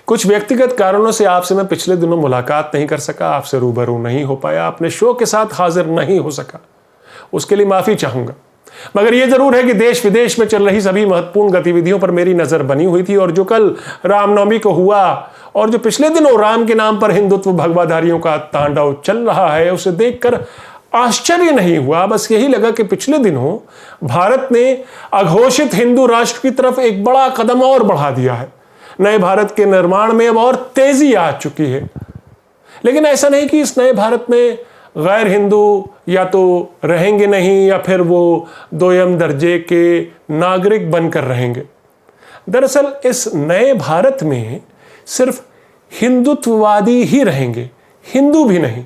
कुछ व्यक्तिगत कारणों से आपसे मैं पिछले दिनों मुलाकात नहीं कर सका, आपसे रूबरू नहीं हो पाया, अपने शो के साथ हाजिर नहीं हो सका, उसके लिए माफ़ी चाहूँगा। मगर यह जरूर है कि देश विदेश में चल रही सभी महत्वपूर्ण गतिविधियों पर मेरी नज़र बनी हुई थी, और जो कल रामनवमी को हुआ और जो पिछले दिनों राम के नाम पर हिंदुत्व भगवाधारियों का तांडव चल रहा है, उसे देखकर आश्चर्य नहीं हुआ। बस यही लगा कि पिछले दिनों भारत ने अघोषित हिंदू राष्ट्र की तरफ एक बड़ा कदम और बढ़ा दिया है। नए भारत के निर्माण में अब और तेजी आ चुकी है। लेकिन ऐसा नहीं कि इस नए भारत में गैर हिंदू या तो रहेंगे नहीं या फिर वो दोयम दर्जे के नागरिक बनकर रहेंगे। दरअसल इस नए भारत में सिर्फ हिंदुत्ववादी ही रहेंगे, हिंदू भी नहीं।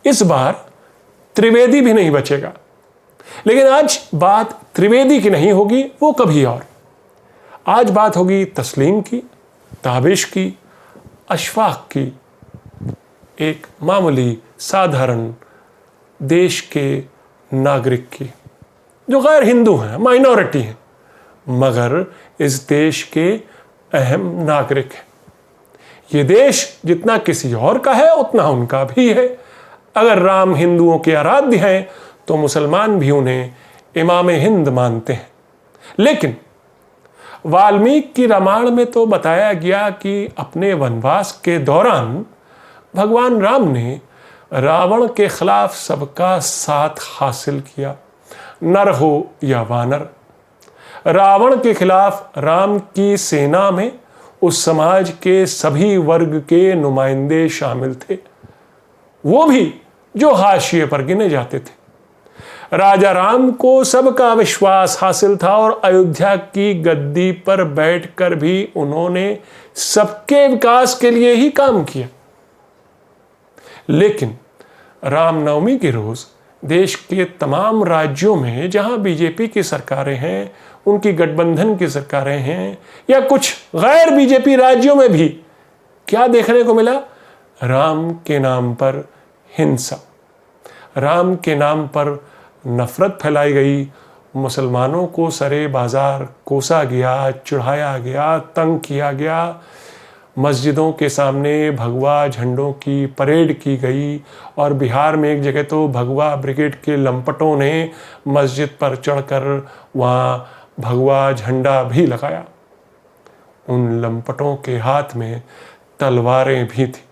इस बार त्रिवेदी भी नहीं बचेगा। लेकिन आज बात त्रिवेदी की नहीं होगी, वो कभी और। आज बात होगी तस्लीम की, ताबिश की, अशफाक की, एक मामूली साधारण देश के नागरिक की जो गैर हिंदू हैं, माइनॉरिटी हैं, मगर इस देश के अहम नागरिक हैं। ये देश जितना किसी और का है उतना उनका भी है। अगर राम हिंदुओं के आराध्य हैं तो मुसलमान भी उन्हें इमाम हिंद मानते हैं। लेकिन वाल्मीकि की रामायण में तो बताया गया कि अपने वनवास के दौरान भगवान राम ने रावण के खिलाफ सबका साथ हासिल किया, नर हो या वानर। रावण के खिलाफ राम की सेना में उस समाज के सभी वर्ग के नुमाइंदे शामिल थे, वो भी जो हाशिए पर गिने जाते थे। राजा राम को सबका विश्वास हासिल था और अयोध्या की गद्दी पर बैठकर भी उन्होंने सबके विकास के लिए ही काम किया। लेकिन रामनवमी के रोज देश के तमाम राज्यों में जहां बीजेपी की सरकारें हैं, उनकी गठबंधन की सरकारें हैं, या कुछ गैर बीजेपी राज्यों में भी क्या देखने को मिला? राम के नाम पर हिंसा, राम के नाम पर नफरत फैलाई गई। मुसलमानों को सरे बाजार कोसा गया, चिढ़ाया गया, तंग किया गया। मस्जिदों के सामने भगवा झंडों की परेड की गई और बिहार में एक जगह तो भगवा ब्रिगेड के लंपटों ने मस्जिद पर चढ़कर वहाँ भगवा झंडा भी लगाया। उन लंपटों के हाथ में तलवारें भी थी।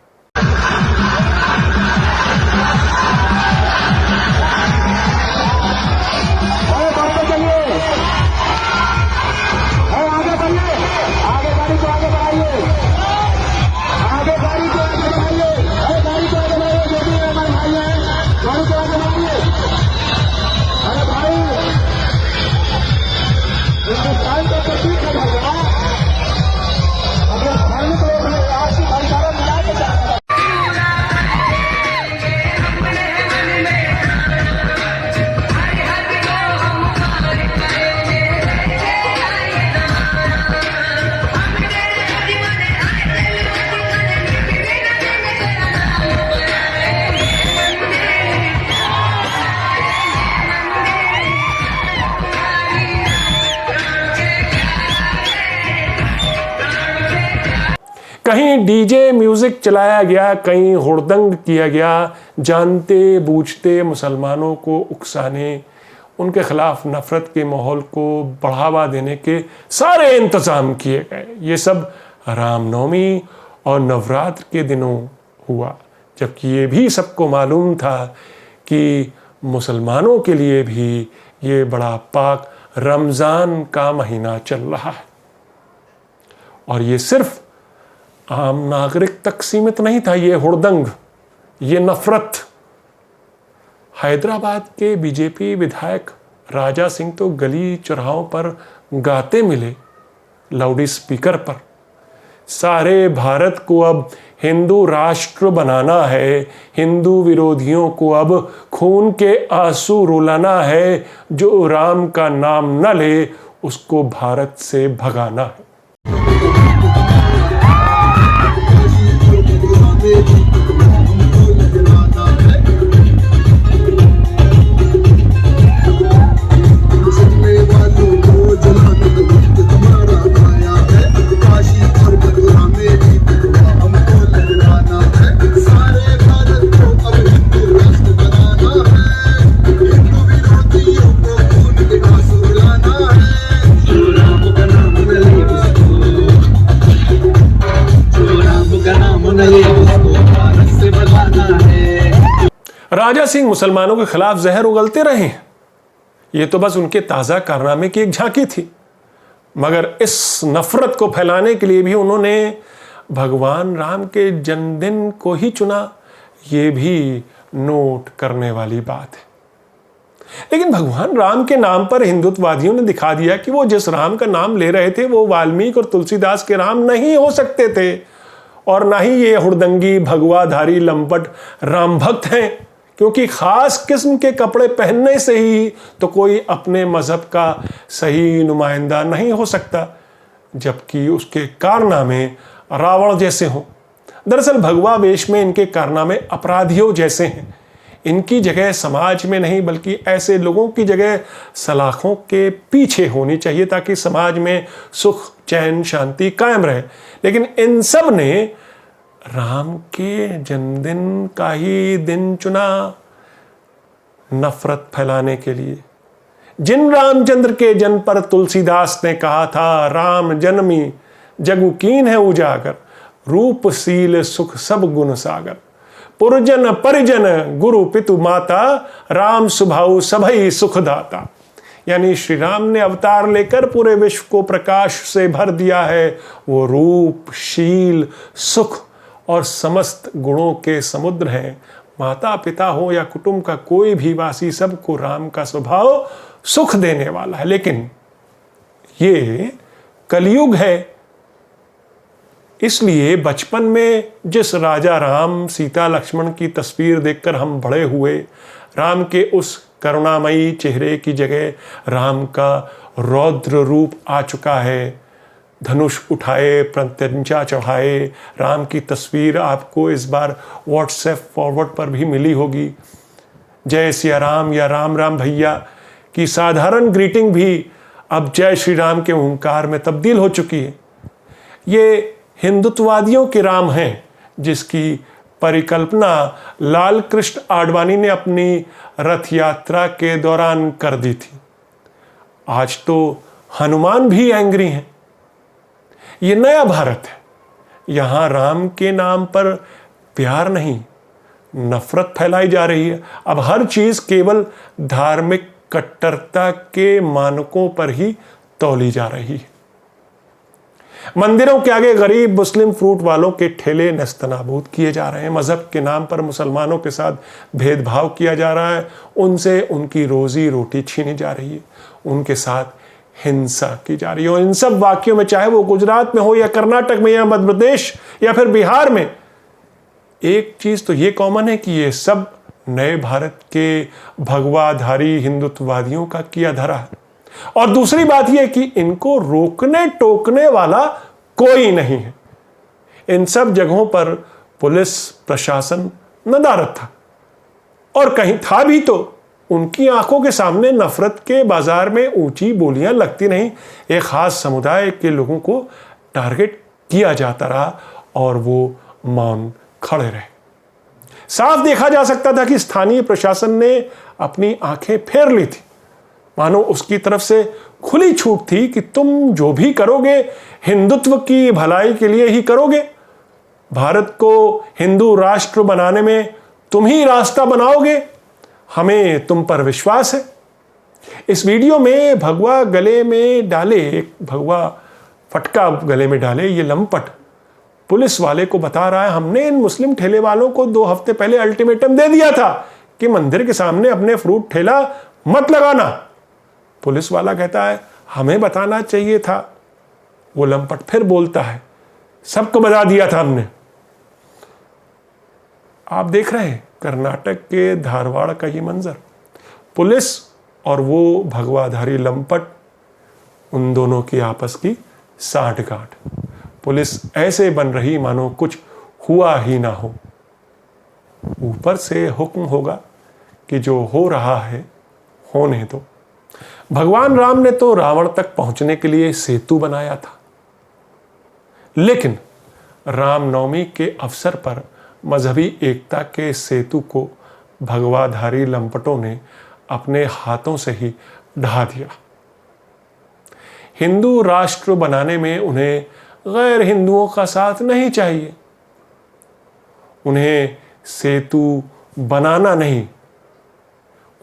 कहीं डीजे म्यूजिक चलाया गया, कहीं हुड़दंग किया गया, जानते बूझते मुसलमानों को उकसाने, उनके खिलाफ नफरत के माहौल को बढ़ावा देने के सारे इंतजाम किए गए। ये सब रामनवमी और नवरात्र के दिनों हुआ, जबकि ये भी सबको मालूम था कि मुसलमानों के लिए भी ये बड़ा पाक रमज़ान का महीना चल रहा है। और ये सिर्फ आम नागरिक तक सीमित नहीं था ये हुड़दंग, ये नफरत। हैदराबाद के बीजेपी विधायक राजा सिंह तो गली चौराहों पर गाते मिले लाउड स्पीकर पर, सारे भारत को अब हिंदू राष्ट्र बनाना है, हिंदू विरोधियों को अब खून के आंसू रुलाना है, जो राम का नाम न ले उसको भारत से भगाना है। हमारा आया है काशी और मथुरा में ख्वाजा सिंह मुसलमानों के खिलाफ जहर उगलते रहे हैं, ये तो बस उनके ताज़ा कारनामे की एक झांकी थी, मगर इस नफरत को फैलाने के लिए भी उन्होंने भगवान राम के जन्मदिन को ही चुना, ये भी नोट करने वाली बात है। लेकिन भगवान राम के नाम पर हिंदुत्ववादियों ने दिखा दिया कि वो जिस राम का नाम ले रहे थे वो वाल्मीकि और तुलसीदास के राम नहीं हो सकते थे, और ना ही ये हुड़दंगी भगवाधारी लंपट राम भक्त हैं, क्योंकि खास किस्म के कपड़े पहनने से ही तो कोई अपने मजहब का सही नुमाइंदा नहीं हो सकता, जबकि उसके कारनामे रावण जैसे हों। दरअसल भगवा वेश में इनके कारनामे अपराधियों जैसे हैं। इनकी जगह समाज में नहीं बल्कि ऐसे लोगों की जगह सलाखों के पीछे होनी चाहिए, ताकि समाज में सुख चैन शांति कायम रहे। लेकिन इन सब ने राम के जन्मदिन का ही दिन चुना नफरत फैलाने के लिए। जिन रामचंद्र के जन्म पर तुलसीदास ने कहा था, राम जन्मी जगु कीन है उजागर, रूप सील सुख सब गुण सागर, पुरजन परिजन गुरु पितु माता, राम सुभाऊ सभई सुखदाता। यानी श्री राम ने अवतार लेकर पूरे विश्व को प्रकाश से भर दिया है। वो रूप शील सुख और समस्त गुणों के समुद्र हैं। माता पिता हो या कुटुंब का कोई भी वासी, सबको राम का स्वभाव सुख देने वाला है। लेकिन ये कलयुग है, इसलिए बचपन में जिस राजा राम सीता लक्ष्मण की तस्वीर देखकर हम बड़े हुए, राम के उस करुणामयी चेहरे की जगह राम का रौद्र रूप आ चुका है। धनुष उठाए प्रत्यंचा चढ़ाए राम की तस्वीर आपको इस बार व्हाट्सएप फॉरवर्ड पर भी मिली होगी। जय सिया राम या राम राम भैया की साधारण ग्रीटिंग भी अब जय श्री राम के ओंकार में तब्दील हो चुकी है। ये हिंदुत्ववादियों के राम हैं, जिसकी परिकल्पना लाल कृष्ण आडवाणी ने अपनी रथ यात्रा के दौरान कर दी थी। आज तो हनुमान भी एंग्री हैं। ये नया भारत है, यहां राम के नाम पर प्यार नहीं नफरत फैलाई जा रही है। अब हर चीज केवल धार्मिक कट्टरता के मानकों पर ही तौली जा रही है। मंदिरों के आगे गरीब मुस्लिम फ्रूट वालों के ठेले नेस्तनाबूद किए जा रहे हैं। मजहब के नाम पर मुसलमानों के साथ भेदभाव किया जा रहा है। उनसे उनकी रोजी रोटी छीनी जा रही है। उनके साथ हिंसा की जा रही है। और इन सब वाक्यों में, चाहे वो गुजरात में हो या कर्नाटक में या मध्य प्रदेश या फिर बिहार में, एक चीज तो ये कॉमन है कि ये सब नए भारत के भगवाधारी हिंदुत्ववादियों का किया धरा है। और दूसरी बात यह कि इनको रोकने टोकने वाला कोई नहीं है। इन सब जगहों पर पुलिस प्रशासन नदारद था, और कहीं था भी तो उनकी आंखों के सामने नफरत के बाजार में ऊंची बोलियां लगती नहीं। एक खास समुदाय के लोगों को टारगेट किया जाता रहा और वो मौन खड़े रहे। साफ देखा जा सकता था कि स्थानीय प्रशासन ने अपनी आंखें फेर ली थी, मानो उसकी तरफ से खुली छूट थी कि तुम जो भी करोगे हिंदुत्व की भलाई के लिए ही करोगे। भारत को हिंदू राष्ट्र बनाने में तुम ही रास्ता बनाओगे, हमें तुम पर विश्वास है। इस वीडियो में भगवा गले में डाले, एक भगवा फटका गले में डाले ये लंपट पुलिस वाले को बता रहा है, हमने इन मुस्लिम ठेले वालों को 2 हफ्ते पहले अल्टीमेटम दे दिया था कि मंदिर के सामने अपने फ्रूट ठेला मत लगाना। पुलिस वाला कहता है हमें बताना चाहिए था। वो लंपट फिर बोलता है सबको बता दिया था हमने। आप देख रहे हैं कर्नाटक के धारवाड़ का ये मंजर, पुलिस और वो भगवाधारी लंपट, उन दोनों की आपस की साठगांठ। पुलिस ऐसे बन रही मानो कुछ हुआ ही ना हो। ऊपर से हुक्म होगा कि जो हो रहा है होने दो। भगवान राम ने तो रावण तक पहुंचने के लिए सेतु बनाया था, लेकिन रामनवमी के अवसर पर मजहबी एकता के सेतु को भगवाधारी लंपटों ने अपने हाथों से ही ढा दिया। हिंदू राष्ट्र बनाने में उन्हें गैर हिंदुओं का साथ नहीं चाहिए। उन्हें सेतु बनाना नहीं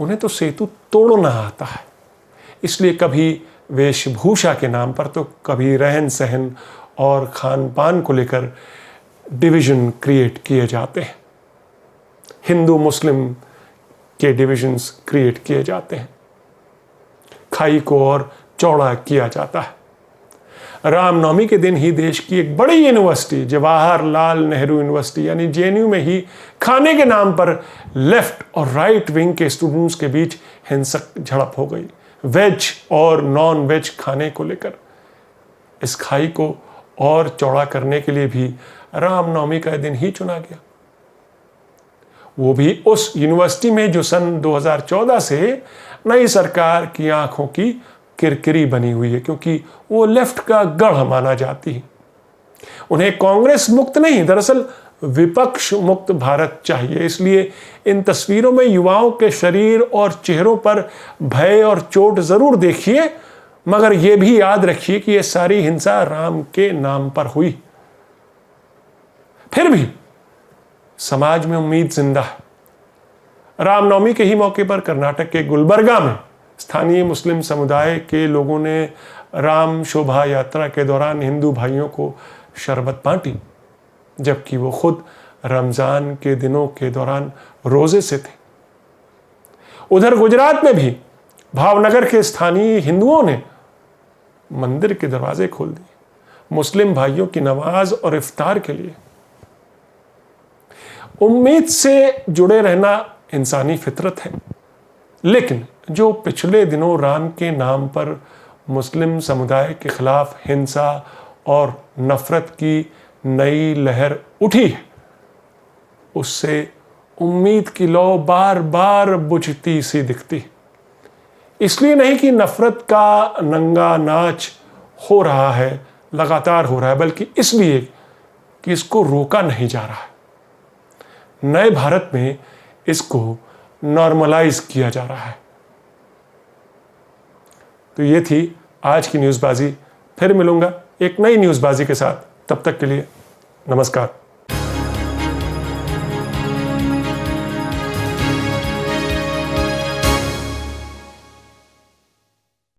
उन्हें तो सेतु तोड़ना आता है। इसलिए कभी वेशभूषा के नाम पर तो कभी रहन सहन और खान पान को लेकर डिवीजन क्रिएट किए जाते हैं। हिंदू मुस्लिम के डिविजन्स क्रिएट किए जाते हैं। खाई को और चौड़ा किया जाता है। रामनवमी के दिन ही देश की एक बड़ी यूनिवर्सिटी जवाहरलाल नेहरू यूनिवर्सिटी यानी जेएनयू में ही खाने के नाम पर लेफ्ट और राइट विंग के स्टूडेंट्स के बीच हिंसक झड़प हो गई, वेज और नॉन वेज खाने को लेकर। इस खाई को और चौड़ा करने के लिए भी रामनवमी का दिन ही चुना गया, वो भी उस यूनिवर्सिटी में जो सन 2014 से नई सरकार की आंखों की किरकिरी बनी हुई है, क्योंकि वो लेफ्ट का गढ़ माना जाती है। उन्हें कांग्रेस मुक्त नहीं, दरअसल विपक्ष मुक्त भारत चाहिए। इसलिए इन तस्वीरों में युवाओं के शरीर और चेहरों पर भय और चोट जरूर देखिए, मगर यह भी याद रखिए कि यह सारी हिंसा राम के नाम पर हुई। फिर भी समाज में उम्मीद जिंदा है। रामनवमी के ही मौके पर कर्नाटक के गुलबर्गा में स्थानीय मुस्लिम समुदाय के लोगों ने राम शोभा यात्रा के दौरान हिंदू भाइयों को शरबत बांटी, जबकि वो खुद रमजान के दिनों के दौरान रोजे से थे। उधर गुजरात में भी भावनगर के स्थानीय हिंदुओं ने मंदिर के दरवाजे खोल दिए मुस्लिम भाइयों की नमाज और इफ्तार के लिए। उम्मीद से जुड़े रहना इंसानी फितरत है, लेकिन जो पिछले दिनों राम के नाम पर मुस्लिम समुदाय के खिलाफ हिंसा और नफरत की नई लहर उठी है, उससे उम्मीद की लौ बार बार बुझती सी दिखती है। इसलिए नहीं कि नफरत का नंगा नाच हो रहा है, लगातार हो रहा है, बल्कि इसलिए कि इसको रोका नहीं जा रहा है। नए भारत में इसको नॉर्मलाइज किया जा रहा है। तो ये थी आज की न्यूज़बाजी। फिर मिलूंगा एक नई न्यूज़बाजी के साथ। तब तक के लिए नमस्कार।